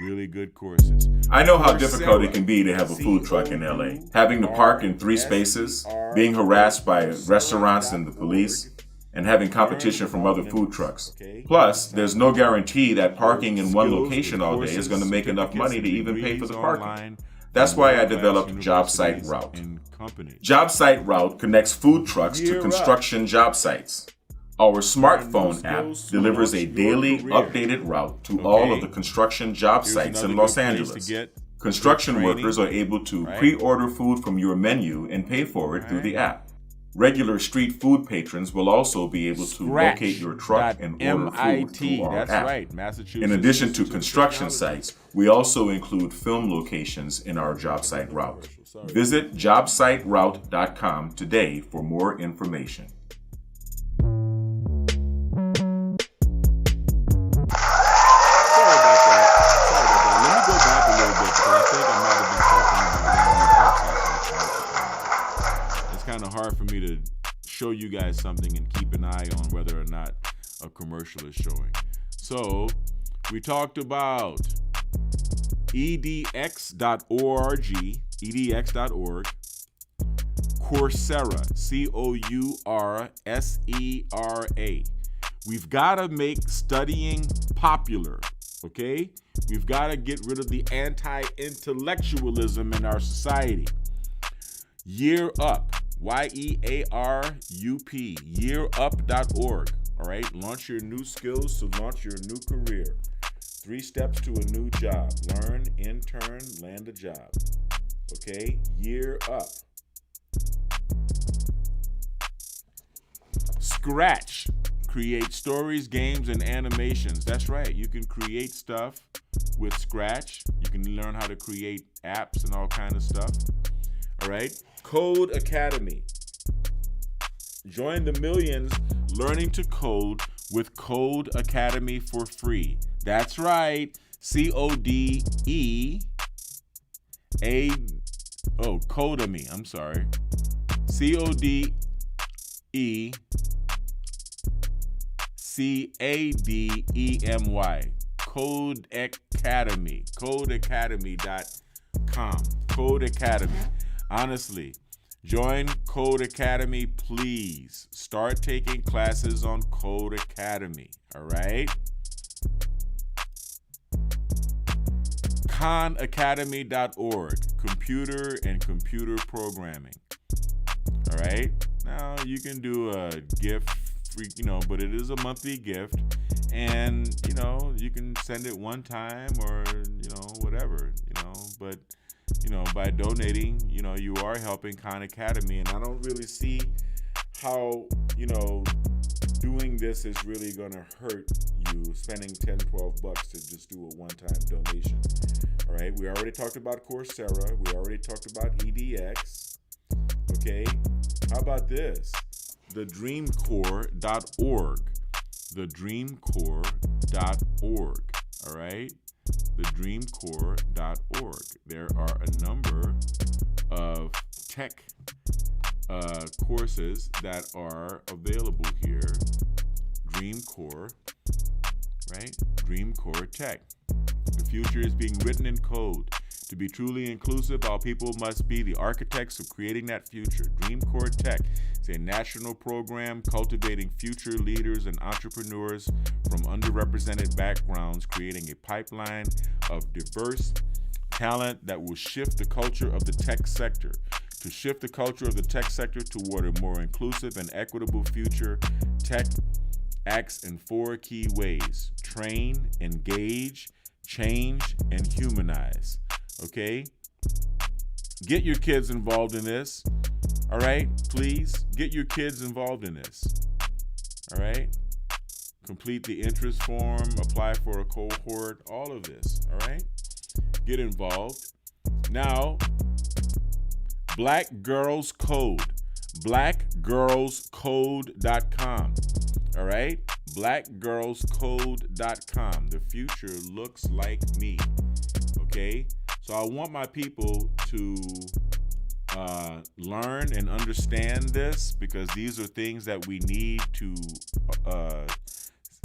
Really good courses. I know how difficult it can be to have a food truck in LA. Having to park in 3 spaces, being harassed by restaurants and the police, and having competition from other food trucks. Plus, there's no guarantee that parking in one location all day is going to make enough money to even pay for the parking. That's why I developed JobSite Route. JobSite Route connects food trucks to construction job sites. Our smartphone app delivers a daily updated route to all of the construction job sites in Los Angeles. Construction workers are able to pre-order food from your menu and pay for it through the app. Regular street food patrons will also be able to locate your truck and order food through our app. In addition to construction sites, we also include film locations in our JobSite Route. Visit jobsiteroute.com today for more information. Kind of hard for me to show you guys something and keep an eye on whether or not a commercial is showing. So we talked about edx.org, Coursera, Coursera. We've got to make studying popular, okay? We've got to get rid of the anti-intellectualism in our society. Year Up. YEARUP, yearup.org. All right, launch your new skills to launch your new career. 3 steps to a new job. Learn, intern, land a job. Okay, Year Up. Scratch. Create stories, games, and animations. That's right. You can create stuff with Scratch. You can learn how to create apps and all kind of stuff. All right. Code Academy. Join the millions learning to code with Code Academy for free. That's right. CODEA. Codemy. I'm sorry. CODECADEMY. Code Academy. CodeAcademy.com. Code Academy. Honestly, join Code Academy, please. Start taking classes on Code Academy. All right? Khanacademy.org. Computer and computer programming. All right? Now, you can do a gift, but it is a monthly gift. And, you can send it one time or, whatever, but, by donating, you are helping Khan Academy. And I don't really see how, doing this is really going to hurt you spending $10-12 to just do a one-time donation. All right. We already talked about Coursera. We already talked about EDX. Okay. How about this? TheDreamCorps.org. TheDreamCorps.org. All right. TheDreamCorps.org. There are a number of tech courses that are available here. Dream Corps, right? Dream Corps Tech. The future is being written in code. To be truly inclusive, all people must be the architects of creating that future. Dream Corps Tech is a national program cultivating future leaders and entrepreneurs from underrepresented backgrounds, creating a pipeline of diverse talent that will shift the culture of the tech sector. To shift the culture of the tech sector toward a more inclusive and equitable future, tech acts in 4 key ways: train, engage, change, and humanize. Okay? Get your kids involved in this. All right? Please get your kids involved in this. All right? Complete the interest form, apply for a cohort, all of this. All right? Get involved. Now, Black Girls Code. blackgirlscode.com. All right? blackgirlscode.com. The future looks like me. Okay? So I want my people to learn and understand this, because these are things that we need to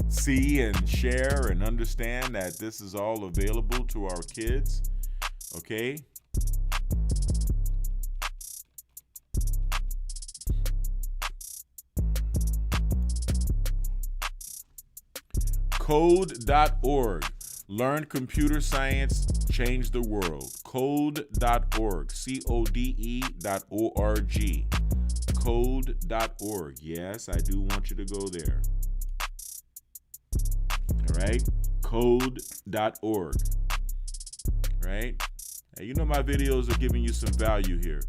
see and share and understand, that this is all available to our kids. Okay? Code.org. Learn computer science, change the world. Code.org. CODE.org. Code.org. Yes, I do want you to go there. All right? Code.org. Right? Now, my videos are giving you some value here.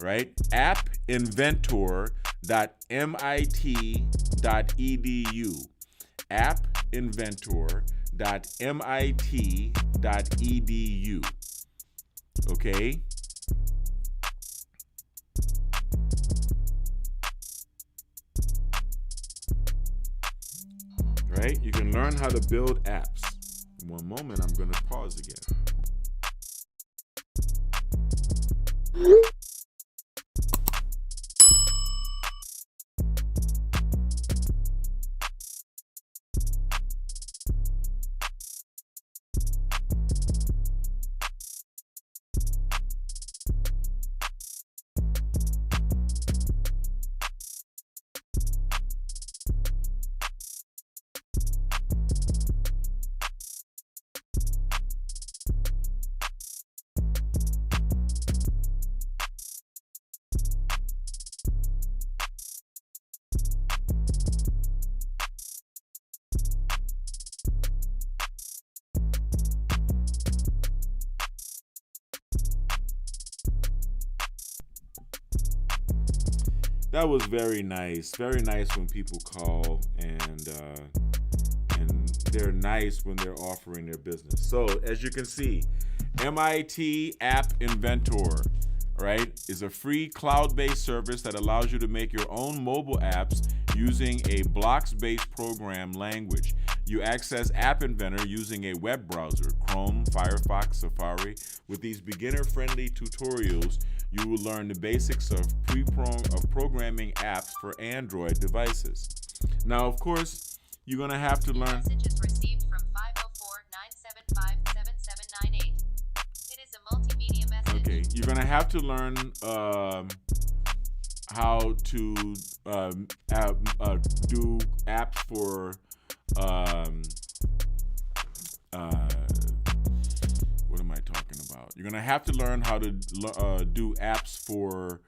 Right? appinventor.mit.edu. appinventor.mit.edu. Okay? Right? You can learn how to build apps. In one moment, I'm going to pause again. that was very nice. Very nice when people call, and they're nice when they're offering their business. So as you can see, MIT App Inventor, right, is a free cloud-based service that allows you to make your own mobile apps using a blocks-based program language. You access App Inventor using a web browser, Chrome, Firefox, Safari. With these beginner-friendly tutorials, you will learn the basics of programming apps for Android devices. Now, of course, you're going to have to learn. Message is received from 504-975-7798. It is a multimedia message. Okay, you're going to have to learn how to do apps for what am I talking about? You're going to have to learn how to do apps for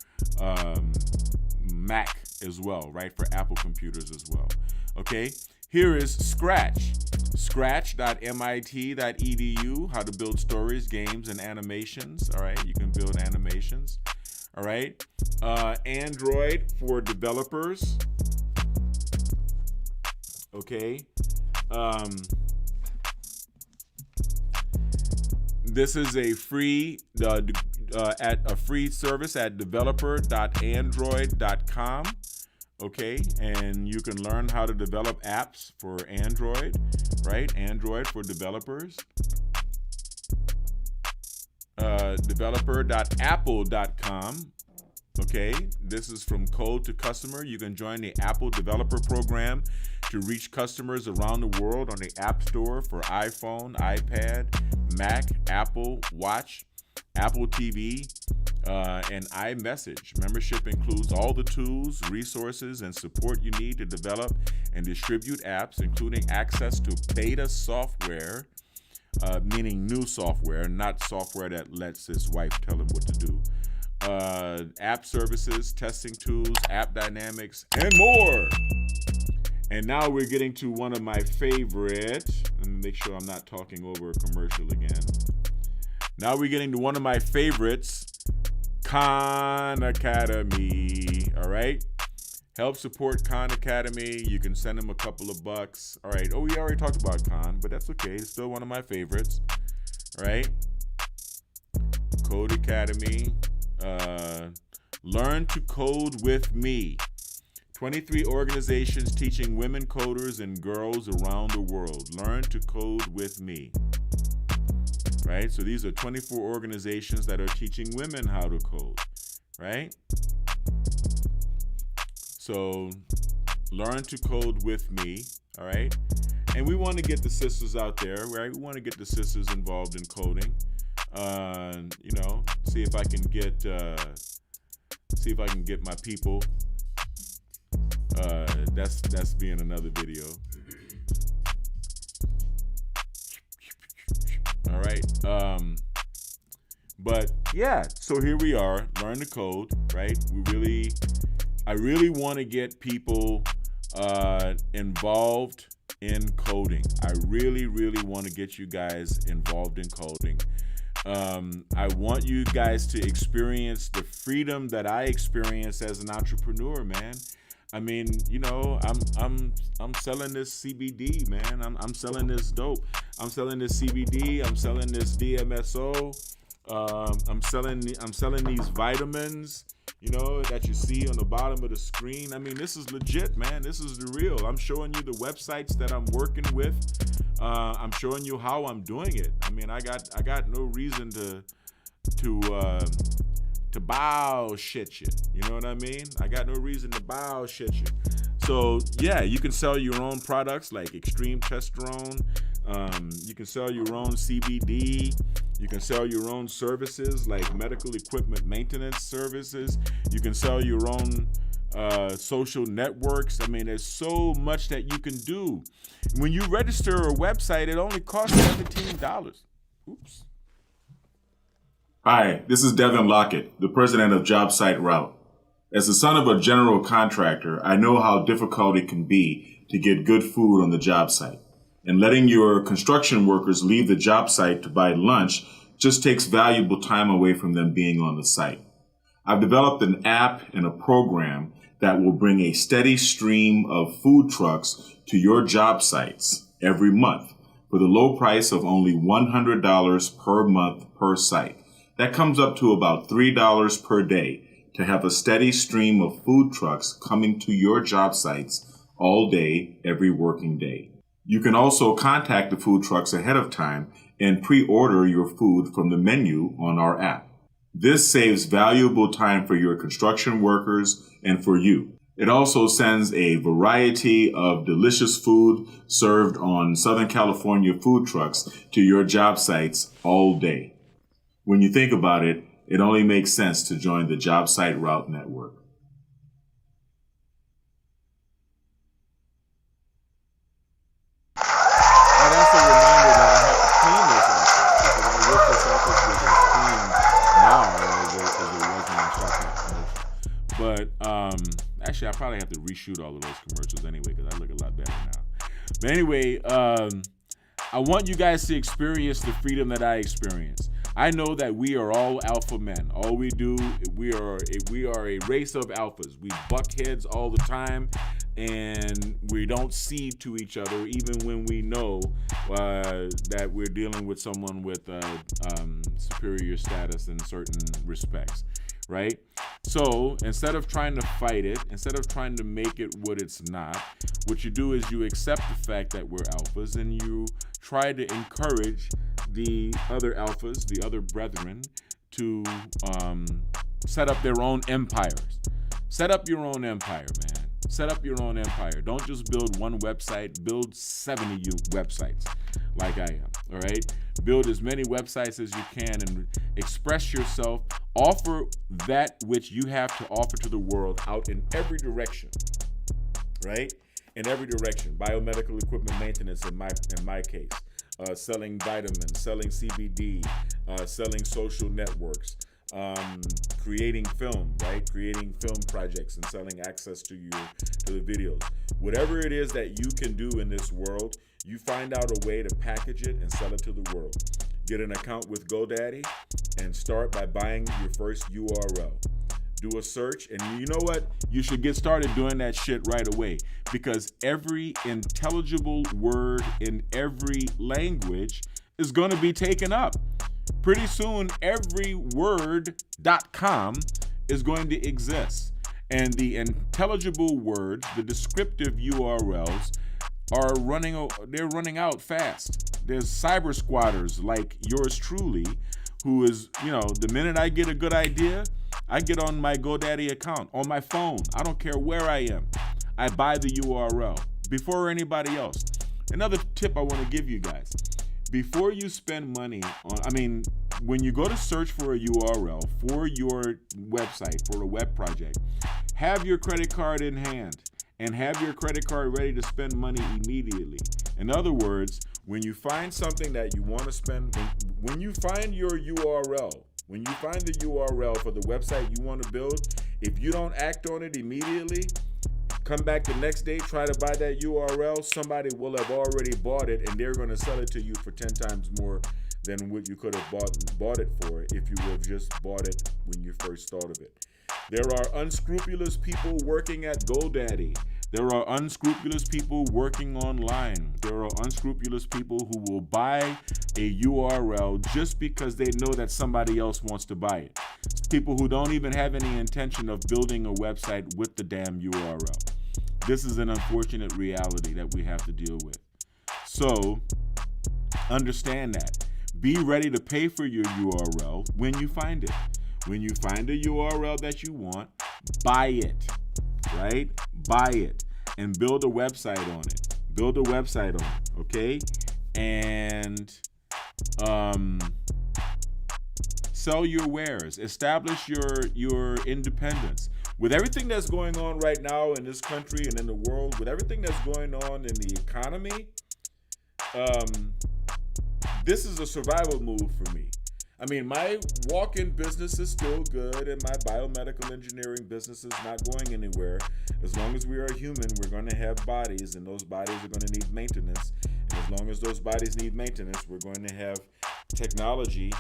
Mac as well, right? For Apple computers as well. Okay, here is Scratch. Scratch.mit.edu, how to build stories, games, and animations. All right, you can build animations. All right, Android for developers. Okay, this is a free free service at developer.android.com. Okay, and you can learn how to develop apps for Android, right? Android for developers. Developer.apple.com. Okay, this is from code to customer. You can join the Apple Developer Program to reach customers around the world on the App Store for iPhone, iPad, Mac, Apple Watch, Apple TV, and iMessage. Membership includes all the tools, resources, and support you need to develop and distribute apps, including access to beta software, meaning new software, not software that lets his wife tell him what to do. App services, testing tools, app dynamics, and more. And now we're getting to one of my favorite. Let me make sure I'm not talking over a commercial again. Now we're getting to one of my favorites, Khan Academy. All right. Help support Khan Academy. You can send them a couple of bucks. All right. Oh, we already talked about Khan, but that's okay. It's still one of my favorites. All right. Code Academy. Learn to code with me. 23 organizations teaching women coders and girls around the world. Learn to code with me. Right? So these are 24 organizations that are teaching women how to code. Right? So learn to code with me. All right? And we want to get the sisters out there, right? We want to get the sisters involved in coding. You know, see if I can get my people. That's being another video. All right. But yeah, so here we are, learn the code, right? I really want to get people involved in coding. I really want to get you guys involved in coding. I want you guys to experience the freedom that I experience as an entrepreneur, man. I mean, you know, I'm selling this CBD, man. I'm selling this dope. I'm selling this CBD. I'm selling this DMSO. I'm selling these vitamins, you know, that you see on the bottom of the screen. I mean, this is legit, man. This is the real. I'm showing you the websites that I'm working with. I'm showing you how I'm doing it. I mean, I got no reason to bow shit you. You know what I mean? I got no reason to bow shit you. So yeah, you can sell your own products like extreme testosterone. You can sell your own CBD. You can sell your own services like medical equipment maintenance services. You can sell your own social networks. I mean, there's so much that you can do. When you register a website, it only costs $17. Oops. Hi, this is Devin Lockett, the president of JobSite Route. As the son of a general contractor, I know how difficult it can be to get good food on the job site. And letting your construction workers leave the job site to buy lunch just takes valuable time away from them being on the site. I've developed an app and a program that will bring a steady stream of food trucks to your job sites every month for the low price of only $100 per month per site. That comes up to about $3 per day to have a steady stream of food trucks coming to your job sites all day, every working day. You can also contact the food trucks ahead of time and pre-order your food from the menu on our app. This saves valuable time for your construction workers and for you. It also sends a variety of delicious food served on Southern California food trucks to your job sites all day. When you think about it, it only makes sense to join the Job Site Route Network. And that's a reminder that I have to clean this office because I wish this office was as clean now as it wasn't in chocolate. But actually, I probably have to reshoot all of those commercials anyway because I look a lot better now. But anyway, I want you guys to experience the freedom that I experience. I know that we are all alpha men. All we do, we are a race of alphas. We buck heads all the time, and we don't cede to each other, even when we know that we're dealing with someone with superior status in certain respects, right? So instead of trying to fight it, instead of trying to make it what it's not, what you do is you accept the fact that we're alphas, and you try to encourage the other alphas, the other brethren, to set up their own empires. Set up your own empire, man. Set up your own empire. Don't just build one website, build 70 websites like I am, all right? Build as many websites as you can and express yourself. Offer that which you have to offer to the world out in every direction, right? In every direction. Biomedical equipment maintenance in my case. Selling vitamins, selling CBD, selling social networks, creating film, right? Creating film projects and selling access to the videos. Whatever it is that you can do in this world, you find out a way to package it and sell it to the world. Get an account with GoDaddy and start by buying your first URL. Do a search, and you know what? You should get started doing that shit right away, because every intelligible word in every language is going to be taken up. Pretty soon, everyword.com is going to exist, and the intelligible words, the descriptive URLs, are running out fast. There's cyber squatters like yours truly, who is, the minute I get a good idea, I get on my GoDaddy account, on my phone. I don't care where I am. I buy the URL before anybody else. Another tip I want to give you guys. Before you spend money when you go to search for a URL for your website, for a web project, have your credit card in hand and have your credit card ready to spend money immediately. In other words, when you find something that you want to spend, when you find your URL, when you find the URL for the website you want to build, if you don't act on it immediately, come back the next day, try to buy that URL, somebody will have already bought it, and they're going to sell it to you for 10 times more than what you could have bought it for if you would have just bought it when you first thought of it. There are unscrupulous people working at GoDaddy. There are unscrupulous people working online. There are unscrupulous people who will buy a URL just because they know that somebody else wants to buy it. People who don't even have any intention of building a website with the damn URL. This is an unfortunate reality that we have to deal with. So, understand that. Be ready to pay for your URL when you find it. When you find a URL that you want, buy it, right? Buy it and build a website on it. Build a website on it, okay? And sell your wares. Establish your independence. With everything that's going on right now in this country and in the world, with everything that's going on in the economy, this is a survival move for me. I mean, my walk-in business is still good, and my biomedical engineering business is not going anywhere. As long as we are human, we're going to have bodies, and those bodies are going to need maintenance. And as long as those bodies need maintenance, we're going to have technology,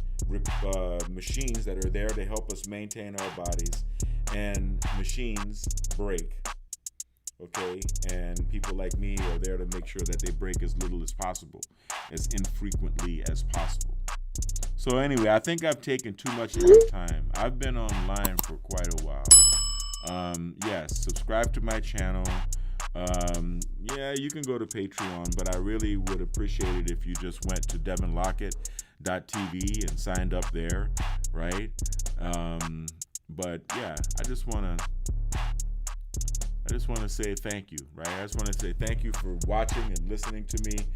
machines that are there to help us maintain our bodies and machines break. Okay, and people like me are there to make sure that they break as little as possible, as infrequently as possible. So anyway, I think I've taken too much of your time. I've been online for quite a while. Yes, subscribe to my channel. Yeah, you can go to Patreon, but I really would appreciate it if you just went to devinlockett.tv and signed up there, right? But yeah, I just want to say thank you, right? I just want to say thank you for watching and listening to me.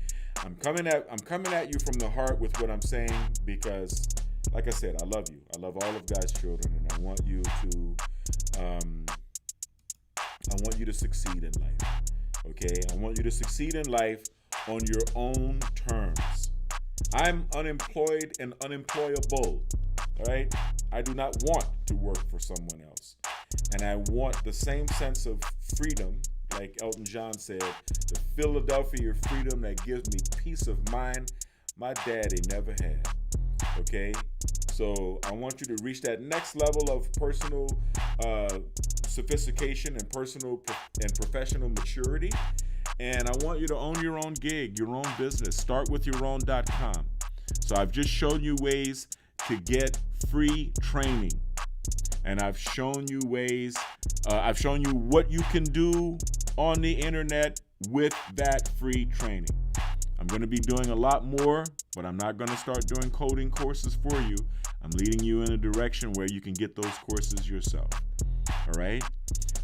I'm coming at you from the heart with what I'm saying because, like I said, I love you. I love all of God's children, and I want you to succeed in life. Okay, I want you to succeed in life on your own terms. I'm unemployed and unemployable. All right, I do not want to work for someone else, and I want the same sense of freedom, like Elton John said, the Philadelphia freedom that gives me peace of mind my daddy never had. Okay, so I want you to reach that next level of personal sophistication and personal and professional maturity, and I want you to own your own gig, your own business. Start with yourown.com. So I've just shown you ways to get free training, and I've shown you ways, I've shown you what you can do on the internet with that free training. I'm going to be doing a lot more, but I'm not going to start doing coding courses for you. I'm leading you in a direction where you can get those courses yourself. All right?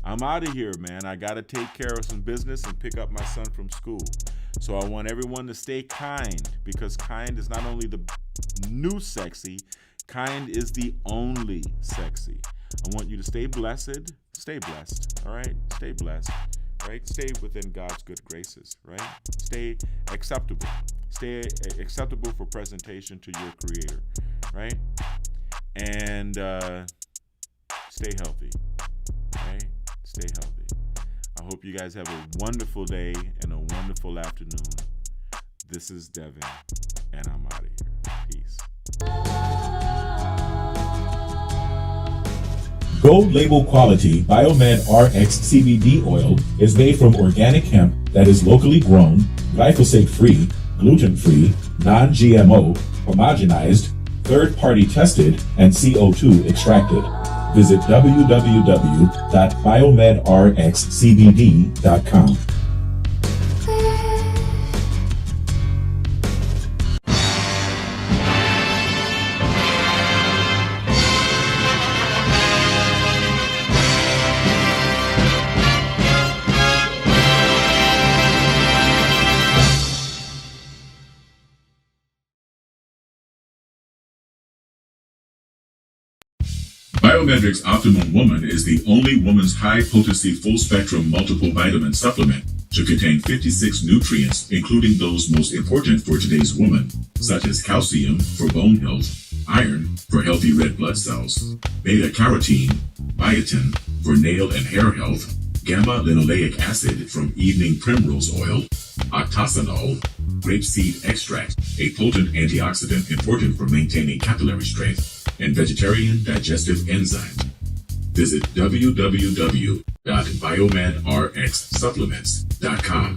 I'm out of here, man. I got to take care of some business and pick up my son from school. So I want everyone to stay kind, because kind is not only the new sexy, kind is the only sexy. I want you to stay blessed. Stay blessed. All right? Stay blessed. Right? Stay within God's good graces, right? Stay acceptable. Stay acceptable for presentation to your Creator, right? And stay healthy, right? Stay healthy. I hope you guys have a wonderful day and a wonderful afternoon. This is Devin, and I'm out of here. Peace. Gold label quality BiomedRx CBD oil is made from organic hemp that is locally grown, glyphosate free, gluten free, non-GMO, homogenized, third-party tested, and CO2 extracted. Visit www.biomedrxcbd.com. BiomedRx Optimum Woman is the only woman's high-potency full-spectrum multiple vitamin supplement to contain 56 nutrients, including those most important for today's woman, such as calcium for bone health, iron for healthy red blood cells, beta-carotene, biotin for nail and hair health, gamma-linoleic acid from evening primrose oil, octasanol, grapeseed extract, a potent antioxidant important for maintaining capillary strength, and vegetarian digestive enzymes. Visit www.biomedrxsupplements.com.